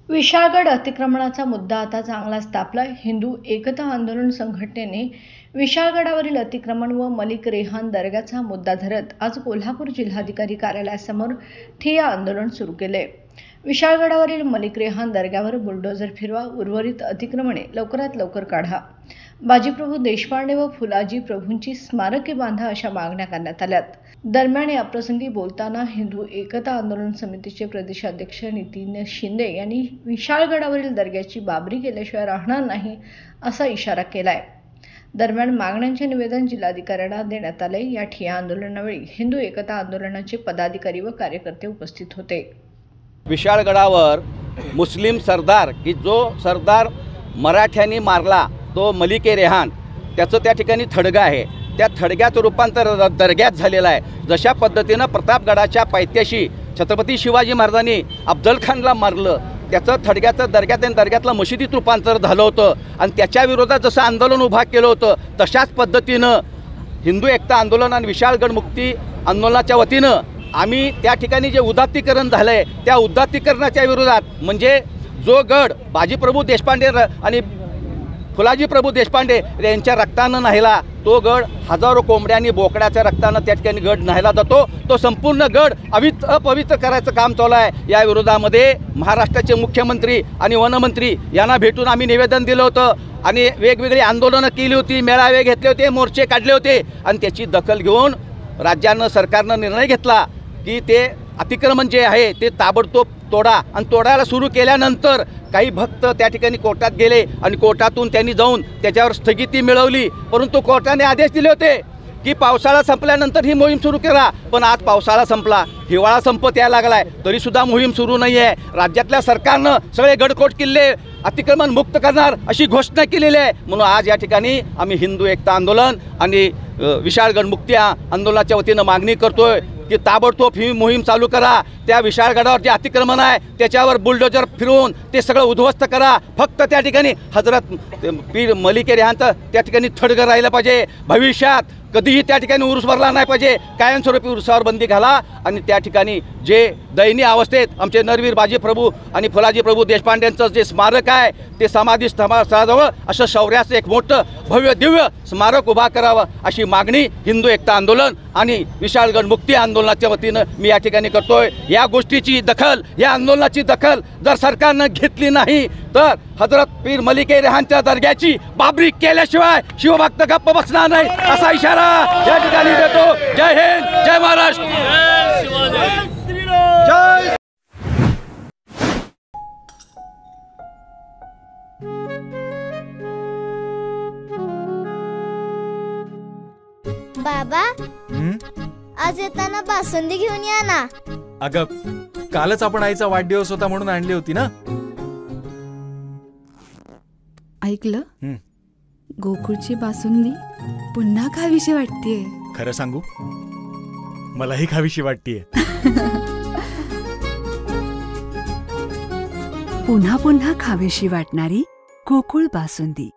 विशाळगड अतिक्रमणाचा मुद्दा आता चांगलाच तापला. हिंदू एकता आंदोलन संघटनेने विशाळगडावरील अतिक्रमण व मलिक रेहान दर्ग्याचा मुद्दा धरत आज कोल्हापूर जिल्हाधिकारी कार्यालयासमोर ठिय्या आंदोलन सुरू केले. विशाळगडावरील मलिक रेहान दर्ग्यावर बुलडोझर फिरवा, उर्वरित अतिक्रमणे लवकरात लवकर काढा, बाजीप्रभू देशपांडे व फुलाजी प्रभूंची स्मारके बांधा अशा मागण्या करण्यात आल्यात. दरम्यान याप्रसंगी बोलताना हिंदू एकता आंदोलन समितीचे प्रदेशाध्यक्ष नितीन शिंदे यांनी विशाळगडावरील दर्ग्याची बाबरी केल्याशिवाय राहणार नाही असा इशारा केलाय. दरम्यान मागण्यांचे निवेदन जिल्हाधिकाऱ्यांना देण्यात आले. या ठिय्या आंदोलनावेळी हिंदू एकता आंदोलनाचे पदाधिकारी व कार्यकर्ते उपस्थित होते. विशाळगडावर मुस्लिम सरदार की जो सरदार मराठ्यांनी मारला तो मलिक रेहान, त्याचं त्या ठिकाणी थडगा आहे. त्या थडग्याचं रूपांतर दर्ग्यात झालेलं आहे. जशा पद्धतीनं प्रतापगडाच्या पायथ्याशी छत्रपती शिवाजी महाराजांनी अफजल खानला मारलं, त्याचं थडग्याचं दर्ग्यातलं मशिदीत रूपांतर झालं होतं आणि त्याच्या विरोधात जसं आंदोलन उभा केलं होतं तशाच पद्धतीनं हिंदू एकता आंदोलन आणि विशाळगड मुक्ती आंदोलनाच्या वतीनं आम्ही त्या ठिकाणी जे उदात्तीकरण झालं आहे त्या उदात्तीकरणाच्या विरोधात, म्हणजे जो गड बाजीप्रभू देशपांडे आणि फुलाजी प्रभू देशपांडे यांच्या रक्तानं नाहिला, तो गड हजारो कोंबड्यांनी बोकड्याच्या रक्तानं त्या ठिकाणी गड नाहिला जातो, तो संपूर्ण गड अपवित्र करायचं काम चालू आहे. या विरोधामध्ये महाराष्ट्राचे मुख्यमंत्री आणि वनमंत्री यांना भेटून आम्ही निवेदन दिलं होतं आणि वेगवेगळी आंदोलनं केली होती, मेळावे घेतले होते, मोर्चे काढले होते आणि त्याची दखल घेऊन राज्यानं सरकारनं निर्णय घेतला की ते अतिक्रमण जे आहे ते ताबडतोब तोडा. आणि तोडायला सुरू केल्यानंतर काही भक्त त्या ठिकाणी कोर्टात गेले आणि कोर्टातून त्यांनी जाऊन त्याच्यावर स्थगिती मिळवली. परंतु कोर्टाने आदेश दिले होते की पावसाळा संपल्यानंतर ही मोहीम सुरू करा. पण आज पावसाळा संपला, हिवाळा संपत यायला लागला आहे, तरीसुद्धा मोहीम सुरू नाही आहे. राज्यातल्या सरकारनं सगळे गडकोट किल्ले अतिक्रमण मुक्त करणार अशी घोषणा केलेली आहे. म्हणून आज या ठिकाणी आम्ही हिंदू एकता आंदोलन आणि विशाळगड मुक्ती आंदोलनाच्या वतीनं मागणी करतोय की ताबडतोब ही मोहीम चालू करा. त्या विशाळगडावर जे अतिक्रमण आहे त्याच्यावर बुलडोजर फिरवून ते सगळं उद्ध्वस्त करा. फक्त त्या ठिकाणी हजरत पीर मलिक रेहानचं त्या ठिकाणी थडगं राहिलं पाहिजे. भविष्यात कधीही त्या ठिकाणी उरूस भरला नाही पाहिजे. कायमस्वरूपी उरुसावर बंदी घाला आणि त्या ठिकाणी जे दयनीय अवस्थेत आमचे नरवीर बाजीप्रभू आणि फुलाजी प्रभू देशपांड्यांचं जे स्मारक आहे ते समाधी स्थळाजवळ असं शौर्याचं एक मोठं भव्य दिव्य स्मारक उभा करावं अशी मागणी हिंदू एकता आंदोलन आणि विशाळगड मुक्ती आंदोलनाच्या वतीनं मी या ठिकाणी करतोय. या गोष्टीची दखल, या आंदोलनाची दखल जर सरकारनं घेतली नाही तर हजरत पीर मलिक रेहानच्या दर्ग्याची बाबरी केल्याशिवाय शिवभक्त गप्प बसणार नाही असा इशारा या ठिकाणी देतो. जय हिंद, जय महाराष्ट्र, जय. बाबा, आज येताना बासुंदी घेऊन या ना. अगं, कालच आपण आईचा वाढदिवस होता म्हणून आणली होती ना. ऐकलं, गोकुळची बासुंदी पुन्हा खावीशी वाटतेय. खरं सांगू, मलाही खावीशी वाटतेय. पुन्हा पुन्हा खावीशी वाटणारी गोकुळ बासुंदी.